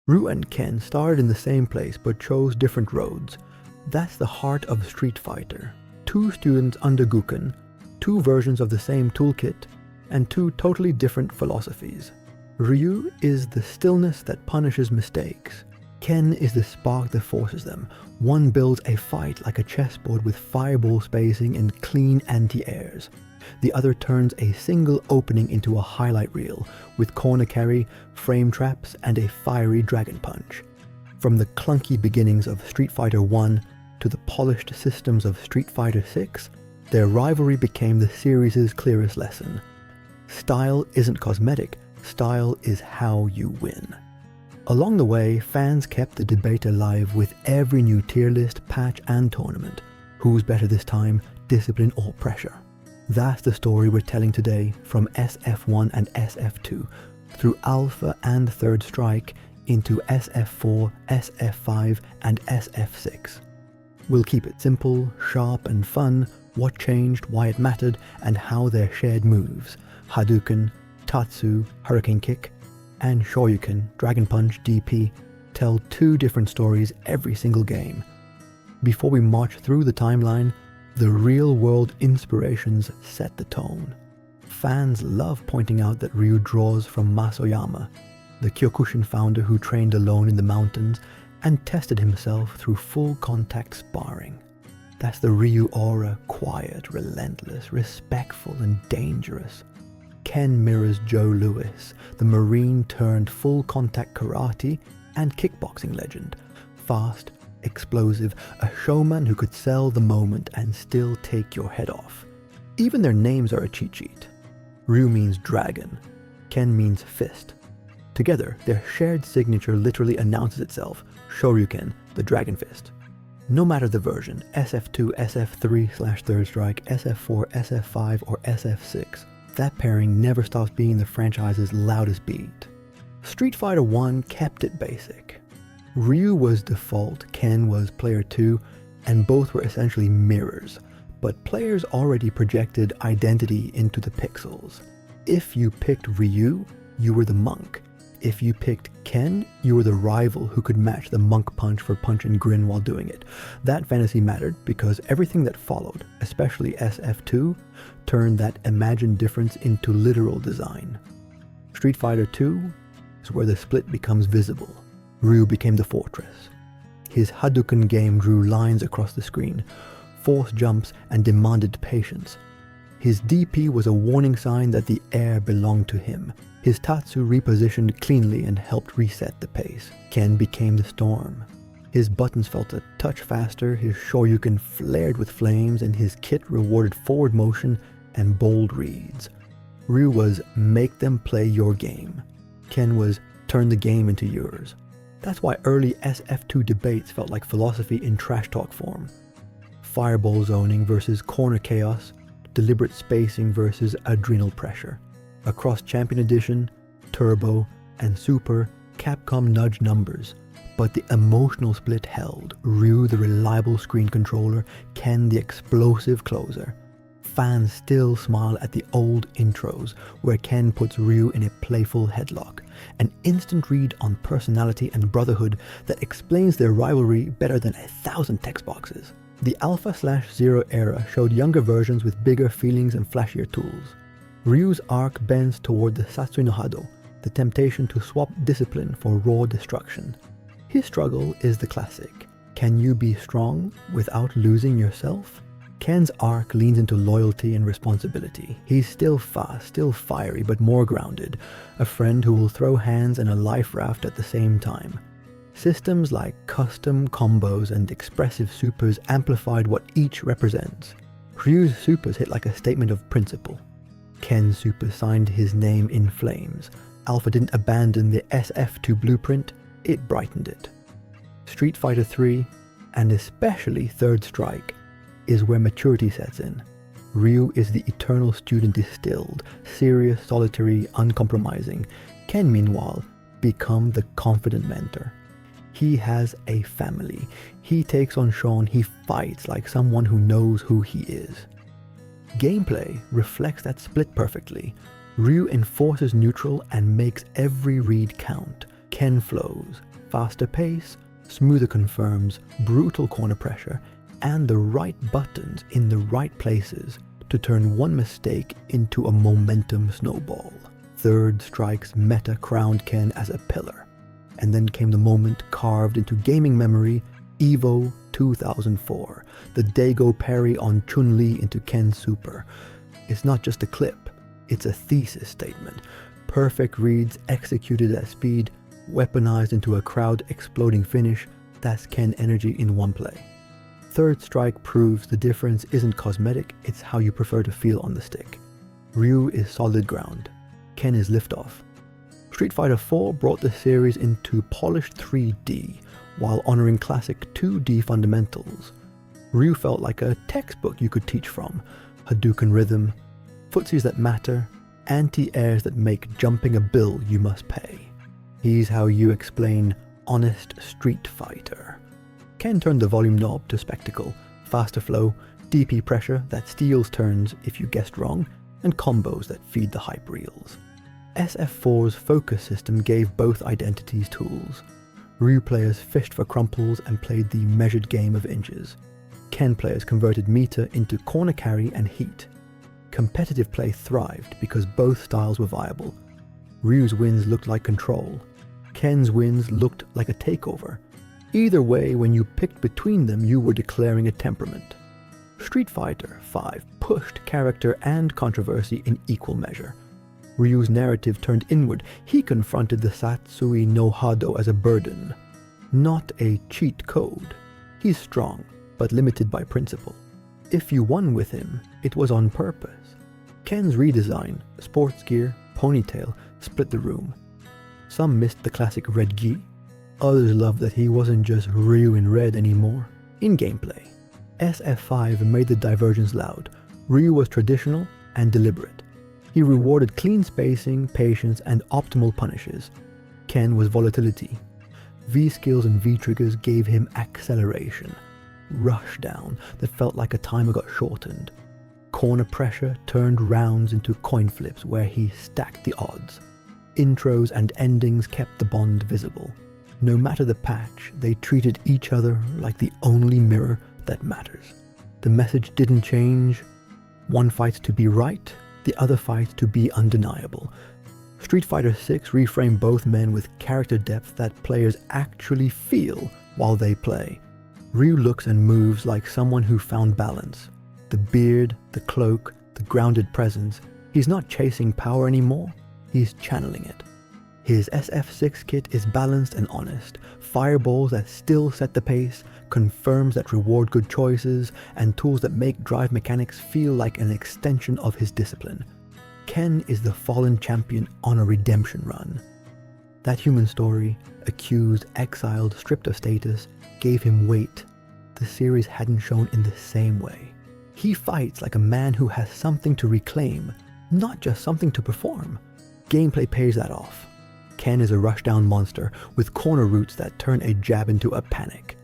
Ryu and Ken started in the same place but chose different roads. That's the heart of Street Fighter. Two students under Guken, two versions of the same toolkit, and two totally different philosophies. Ryu is the stillness that punishes mistakes. Ken is the spark that forces them. One builds a fight like a chessboard with fireball spacing and clean anti-airs. The other turns a single opening into a highlight reel with corner carry, frame traps, and a fiery dragon punch. From the clunky beginnings of Street Fighter 1 to the polished systems of Street Fighter 6, their rivalry became the series' clearest lesson. Style isn't cosmetic, style is how you win. Along the way, fans kept the debate alive with every new tier list, patch, and tournament. Who's better this time, discipline or pressure? That's the story we're telling today, from SF1 and SF2, through Alpha and Third Strike, into SF4, SF5, and SF6. We'll keep it simple, sharp, and fun, what changed, why it mattered, and how their shared moves, Hadouken, Tatsu, Hurricane Kick, and Shoryuken, Dragon Punch, DP, tell two different stories every single game. Before we march through the timeline, the real-world inspirations set the tone. Fans love pointing out that Ryu draws from Masoyama, the Kyokushin founder who trained alone in the mountains and tested himself through full-contact sparring. That's the Ryu aura, quiet, relentless, respectful, and dangerous. Ken mirrors Joe Louis, the Marine turned full-contact karate and kickboxing legend. Fast, explosive, a showman who could sell the moment and still take your head off. Even their names are a cheat sheet. Ryu means dragon, Ken means fist. Together, their shared signature literally announces itself, Shoryuken, the dragon fist. No matter the version, SF2, SF3/Third Strike, SF4, SF5, or SF6, that pairing never stops being the franchise's loudest beat. Street Fighter 1 kept it basic. Ryu was default, Ken was player 2, and both were essentially mirrors, but players already projected identity into the pixels. If you picked Ryu, you were the monk. If you picked Ken, you were the rival who could match the monk punch for punch and grin while doing it. That fantasy mattered because everything that followed, especially SF2, turned that imagined difference into literal design. Street Fighter 2 is where the split becomes visible. Ryu became the fortress. His Hadouken game drew lines across the screen, forced jumps, and demanded patience. His DP was a warning sign that the air belonged to him. His Tatsu repositioned cleanly and helped reset the pace. Ken became the storm. His buttons felt a touch faster, his Shoryuken flared with flames, and his kit rewarded forward motion and bold reads. Ryu was make them play your game. Ken was turn the game into yours. That's why early SF2 debates felt like philosophy in trash talk form. Fireball zoning versus corner chaos, deliberate spacing versus adrenal pressure. Across Champion Edition, Turbo, and Super, Capcom nudged numbers, but the emotional split held. Ryu the reliable screen controller, Ken the explosive closer. Fans still smile at the old intros, where Ken puts Ryu in a playful headlock, an instant read on personality and brotherhood that explains their rivalry better than 1,000 text boxes. The Alpha/Zero era showed younger versions with bigger feelings and flashier tools. Ryu's arc bends toward the Satsui no Hado, the temptation to swap discipline for raw destruction. His struggle is the classic. Can you be strong without losing yourself? Ken's arc leans into loyalty and responsibility. He's still fast, still fiery, but more grounded. A friend who will throw hands and a life raft at the same time. Systems like custom combos and expressive supers amplified what each represents. Ryu's supers hit like a statement of principle. Ken's super signed his name in flames. Alpha didn't abandon the SF2 blueprint, it brightened it. Street Fighter 3, and especially Third Strike, is where maturity sets in. Ryu is the eternal student distilled, serious, solitary, uncompromising. Ken, meanwhile, become the confident mentor. He has a family. He takes on Sean, he fights like someone who knows who he is. Gameplay reflects that split perfectly. Ryu enforces neutral and makes every read count. Ken flows, Faster pace, smoother confirms, brutal corner pressure, and the right buttons in the right places to turn one mistake into a momentum snowball. Third Strike's meta crowned Ken as a pillar. And then came the moment carved into gaming memory, EVO 2004, the Dago parry on Chun-Li into Ken Super. It's not just a clip, it's a thesis statement. Perfect reads executed at speed, weaponized into a crowd-exploding finish. That's Ken energy in one play. Third Strike proves the difference isn't cosmetic, it's how you prefer to feel on the stick. Ryu is solid ground. Ken is liftoff. Street Fighter IV brought the series into polished 3D while honoring classic 2D fundamentals. Ryu felt like a textbook you could teach from. Hadouken rhythm, footsies that matter, anti-airs that make jumping a bill you must pay. Here's how you explain honest Street Fighter. Ken turned the volume knob to spectacle, faster flow, DP pressure that steals turns if you guessed wrong, and combos that feed the hype reels. SF4's focus system gave both identities tools. Ryu players fished for crumples and played the measured game of inches. Ken players converted meter into corner carry and heat. Competitive play thrived because both styles were viable. Ryu's wins looked like control. Ken's wins looked like a takeover. Either way, when you picked between them, you were declaring a temperament. Street Fighter V pushed character and controversy in equal measure. Ryu's narrative turned inward. He confronted the Satsui no Hado as a burden, not a cheat code. He's strong, but limited by principle. If you won with him, it was on purpose. Ken's redesign, sports gear, ponytail, split the room. Some missed the classic red gi. Others loved that he wasn't just Ryu in red anymore. In gameplay, SF5 made the divergence loud. Ryu was traditional and deliberate. He rewarded clean spacing, patience, and optimal punishes. Ken was volatility. V-skills and V-triggers gave him acceleration. Rush down that felt like a timer got shortened. Corner pressure turned rounds into coin flips where he stacked the odds. Intros and endings kept the bond visible. No matter the patch, they treated each other like the only mirror that matters. The message didn't change. One fights to be right, the other fights to be undeniable. Street Fighter VI reframed both men with character depth that players actually feel while they play. Ryu looks and moves like someone who found balance. The beard, the cloak, the grounded presence. He's not chasing power anymore, he's channeling it. His SF6 kit is balanced and honest, fireballs that still set the pace, confirms that reward good choices, and tools that make drive mechanics feel like an extension of his discipline. Ken is the fallen champion on a redemption run. That human story, accused, exiled, stripped of status, gave him weight the series hadn't shown in the same way. He fights like a man who has something to reclaim, not just something to perform. Gameplay pays that off. Ken is a rushdown monster with corner routes that turn a jab into a panic.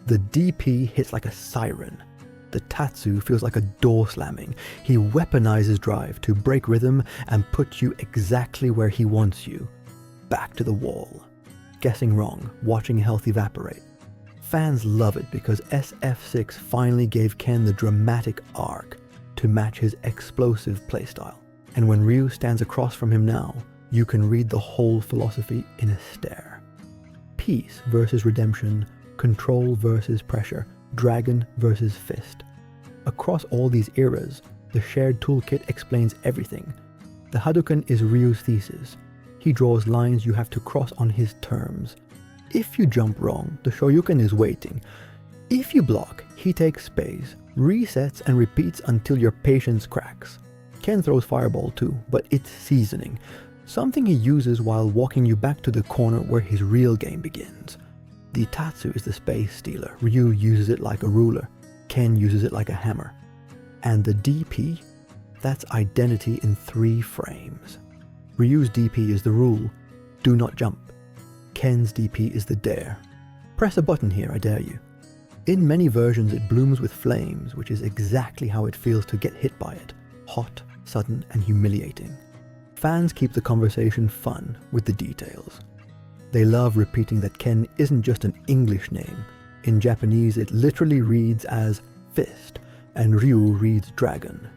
The DP hits like a siren. The Tatsu feels like a door slamming. He weaponizes drive to break rhythm and put you exactly where he wants you. Back to the wall. Guessing wrong, watching health evaporate. Fans love it because SF6 finally gave Ken the dramatic arc to match his explosive playstyle. And when Ryu stands across from him now, you can read the whole philosophy in a stare. Peace versus redemption, control versus pressure, dragon versus fist. Across all these eras, the shared toolkit explains everything. The Hadouken is Ryu's thesis. He draws lines you have to cross on his terms. If you jump wrong, the Shoryuken is waiting. If you block, he takes space, resets and repeats until your patience cracks. Ken throws fireball too, but it's seasoning. Something he uses while walking you back to the corner where his real game begins. The Tatsu is the space stealer. Ryu uses it like a ruler. Ken uses it like a hammer. And the DP? That's identity in 3 frames. Ryu's DP is the rule. Do not jump. Ken's DP is the dare. Press a button here, I dare you. In many versions it blooms with flames, which is exactly how it feels to get hit by it. Hot, sudden, and humiliating. Fans keep the conversation fun with the details. They love repeating that Ken isn't just an English name. In Japanese, it literally reads as fist, and Ryu reads dragon.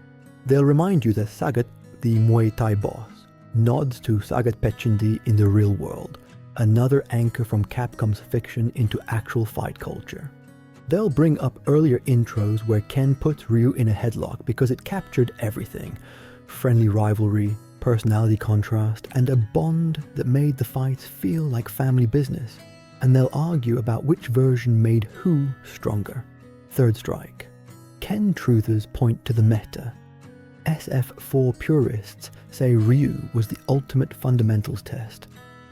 They'll remind you that Sagat, the Muay Thai boss, nods to Sagat Petchindi in the real world, another anchor from Capcom's fiction into actual fight culture. They'll bring up earlier intros where Ken puts Ryu in a headlock because it captured everything: friendly rivalry, personality contrast, and a bond that made the fights feel like family business. And they'll argue about which version made who stronger. Third strike. Ken truthers point to the meta. SF4 purists say Ryu was the ultimate fundamentals test.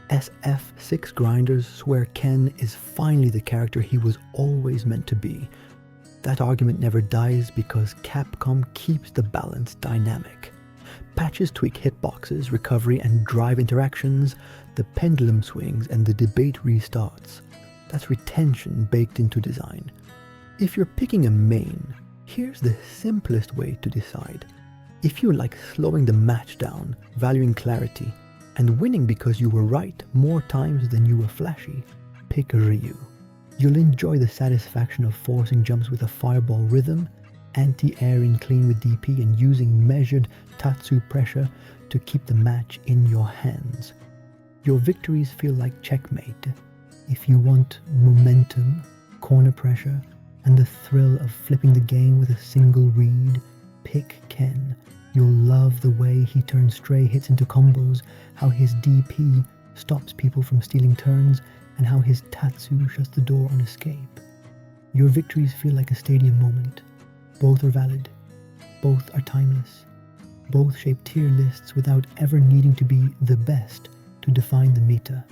SF6 grinders swear Ken is finally the character he was always meant to be. That argument never dies because Capcom keeps the balance dynamic. Patches tweak hitboxes, recovery, and drive interactions, the pendulum swings, and the debate restarts. That's retention baked into design. If you're picking a main, here's the simplest way to decide. If you like slowing the match down, valuing clarity, and winning because you were right more times than you were flashy, pick Ryu. You'll enjoy the satisfaction of forcing jumps with a fireball rhythm, anti-airing clean with DP, and using measured Tatsu pressure to keep the match in your hands. Your victories feel like checkmate. If you want momentum, corner pressure, and the thrill of flipping the game with a single read, pick Ken. You'll love the way he turns stray hits into combos, how his DP stops people from stealing turns, and how his Tatsu shuts the door on escape. Your victories feel like a stadium moment. Both are valid. Both are timeless. Both shape tier lists without ever needing to be the best to define the meta.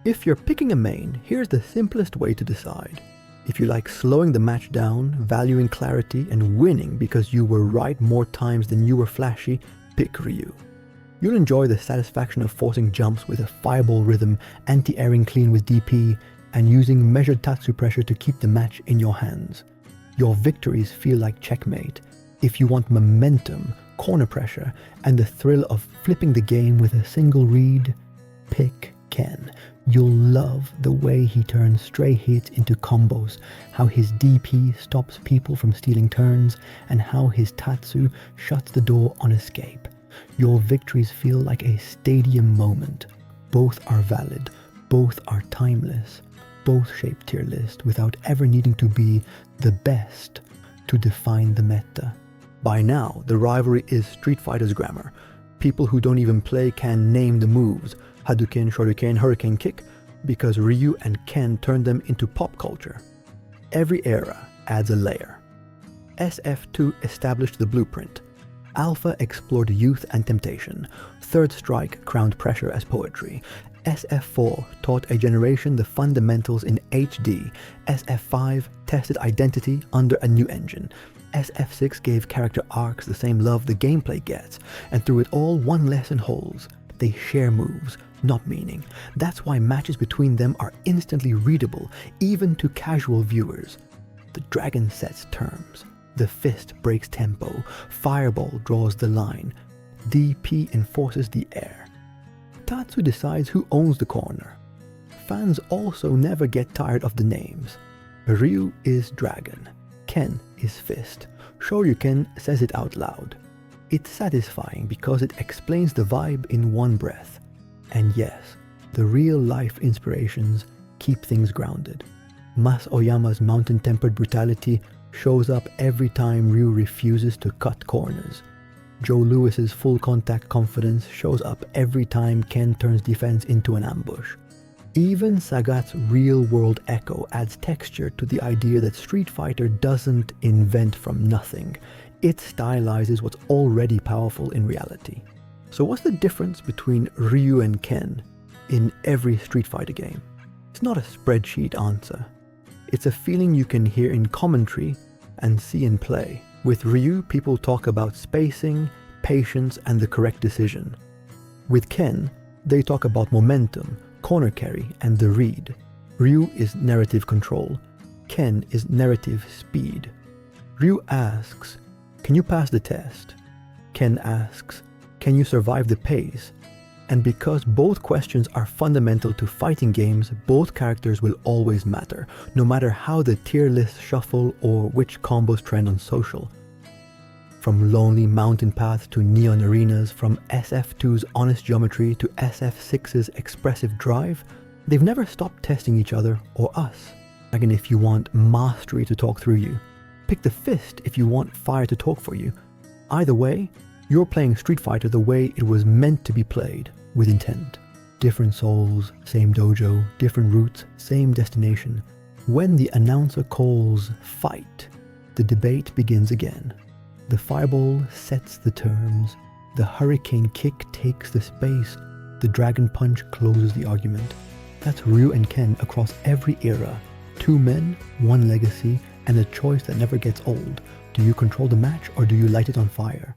If you're picking a main, here's the simplest way to decide. If you like slowing the match down, valuing clarity, and winning because you were right more times than you were flashy, pick Ryu. You'll enjoy the satisfaction of forcing jumps with a fireball rhythm, anti-airing clean with DP, and using measured Tatsu pressure to keep the match in your hands. Your victories feel like checkmate. If you want momentum, corner pressure, and the thrill of flipping the game with a single read, pick Ken. You'll love the way he turns stray hits into combos, how his DP stops people from stealing turns, and how his Tatsu shuts the door on escape. Your victories feel like a stadium moment. Both are valid, both are timeless, both shape tier list without ever needing to be the best to define the meta. By now, the rivalry is Street Fighter's grammar. People who don't even play can name the moves: Hadouken, Shoryuken, Hurricane Kick, because Ryu and Ken turned them into pop culture. Every era adds a layer. SF2 established the blueprint. Alpha explored youth and temptation. Third Strike crowned pressure as poetry. SF4 taught a generation the fundamentals in HD. SF5 tested identity under a new engine. SF6 gave character arcs the same love the gameplay gets, and through it all, one lesson holds: they share moves, not meaning. That's why matches between them are instantly readable, even to casual viewers. The dragon sets terms. The fist breaks tempo. Fireball draws the line. DP enforces the air. Tatsu decides who owns the corner. Fans also never get tired of the names. Ryu is dragon. Ken is fist. Shoryuken says it out loud. It's satisfying because it explains the vibe in one breath. And yes, the real-life inspirations keep things grounded. Mas Oyama's mountain-tempered brutality shows up every time Ryu refuses to cut corners. Joe Lewis's full-contact confidence shows up every time Ken turns defense into an ambush. Even Sagat's real-world echo adds texture to the idea that Street Fighter doesn't invent from nothing. It stylizes what's already powerful in reality. So what's the difference between Ryu and Ken in every Street Fighter game? It's not a spreadsheet answer. It's a feeling you can hear in commentary and see in play. With Ryu, people talk about spacing, patience, and the correct decision. With Ken, they talk about momentum, corner carry, and the read. Ryu is narrative control. Ken is narrative speed. Ryu asks, "Can you pass the test?" Ken asks, "Can you survive the pace?" And because both questions are fundamental to fighting games, both characters will always matter, no matter how the tier lists shuffle or which combos trend on social. From lonely mountain paths to neon arenas, from SF2's honest geometry to SF6's expressive drive, they've never stopped testing each other or us. Dragon if you want mastery to talk through you. Pick the fist if you want fire to talk for you. Either way, you're playing Street Fighter the way it was meant to be played, with intent. Different souls, same dojo, different routes, same destination. When the announcer calls fight, the debate begins again. The fireball sets the terms, the hurricane kick takes the space, the dragon punch closes the argument. That's Ryu and Ken across every era. 2 men, 1 legacy, and a choice that never gets old. Do you control the match or do you light it on fire?